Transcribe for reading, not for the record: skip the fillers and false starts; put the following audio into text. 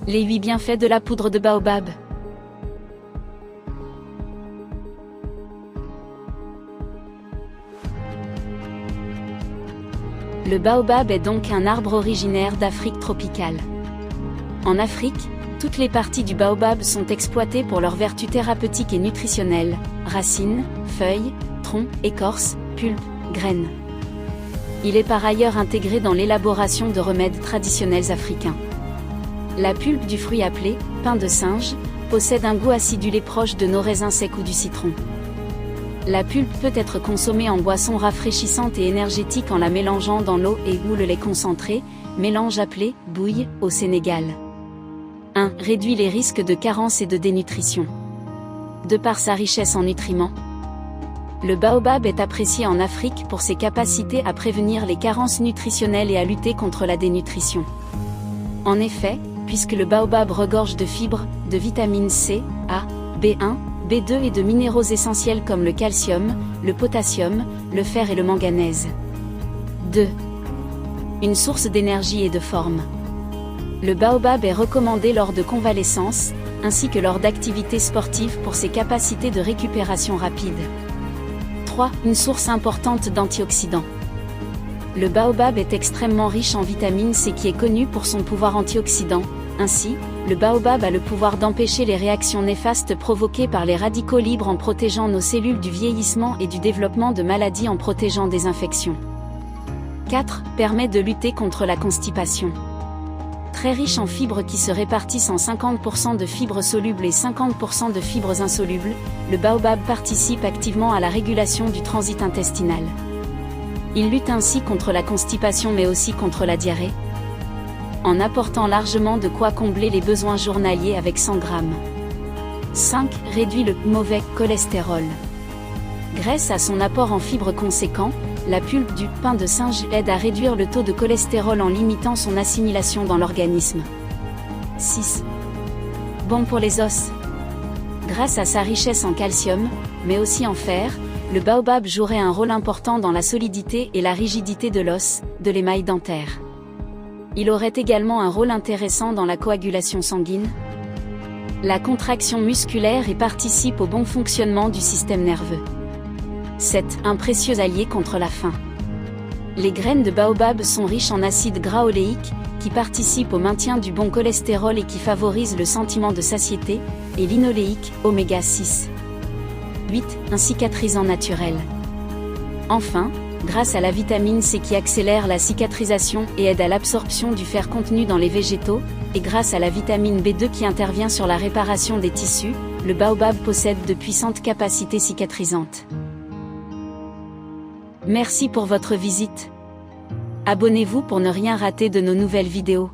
Les 8 bienfaits de la poudre de baobab. Le baobab est donc un arbre originaire d'Afrique tropicale. En Afrique, toutes les parties du baobab sont exploitées pour leurs vertus thérapeutiques et nutritionnelles: racines, feuilles, troncs, écorce, pulpe, graines. Il est par ailleurs intégré dans l'élaboration de remèdes traditionnels africains. La pulpe du fruit appelé pain de singe possède un goût acidulé proche de nos raisins secs ou du citron. La pulpe peut être consommée en boisson rafraîchissante et énergétique en la mélangeant dans l'eau et ou le lait concentré, mélange appelé bouille au Sénégal. 1. Réduit les risques de carence et de dénutrition. De par sa richesse en nutriments, le baobab est apprécié en Afrique pour ses capacités à prévenir les carences nutritionnelles et à lutter contre la dénutrition. En effet, puisque le baobab regorge de fibres, de vitamines C, A, B1, B2 et de minéraux essentiels comme le calcium, le potassium, le fer et le manganèse. 2. Une source d'énergie et de forme. Le baobab est recommandé lors de convalescence, ainsi que lors d'activités sportives pour ses capacités de récupération rapide. 3. Une source importante d'antioxydants. Le baobab est extrêmement riche en vitamine C qui est connu pour son pouvoir antioxydant. Ainsi, le baobab a le pouvoir d'empêcher les réactions néfastes provoquées par les radicaux libres en protégeant nos cellules du vieillissement et du développement de maladies en protégeant des infections. 4. Permet de lutter contre la constipation. Très riche en fibres qui se répartissent en 50% de fibres solubles et 50% de fibres insolubles, le baobab participe activement à la régulation du transit intestinal. Il lutte ainsi contre la constipation mais aussi contre la diarrhée, en apportant largement de quoi combler les besoins journaliers avec 100 grammes. 5. Réduit le mauvais cholestérol. Grâce à son apport en fibres conséquent, la pulpe du pain de singe aide à réduire le taux de cholestérol en limitant son assimilation dans l'organisme. 6. Bon pour les os. Grâce à sa richesse en calcium, mais aussi en fer, le baobab jouerait un rôle important dans la solidité et la rigidité de l'os, de l'émail dentaire. Il aurait également un rôle intéressant dans la coagulation sanguine, la contraction musculaire et participe au bon fonctionnement du système nerveux. 7. Un précieux allié contre la faim. Les graines de baobab sont riches en acides gras oléiques, qui participent au maintien du bon cholestérol et qui favorisent le sentiment de satiété, et linoléique, oméga 6. 8. Un cicatrisant naturel. Enfin, grâce à la vitamine C qui accélère la cicatrisation et aide à l'absorption du fer contenu dans les végétaux, et grâce à la vitamine B2 qui intervient sur la réparation des tissus, le baobab possède de puissantes capacités cicatrisantes. Merci pour votre visite. Abonnez-vous pour ne rien rater de nos nouvelles vidéos.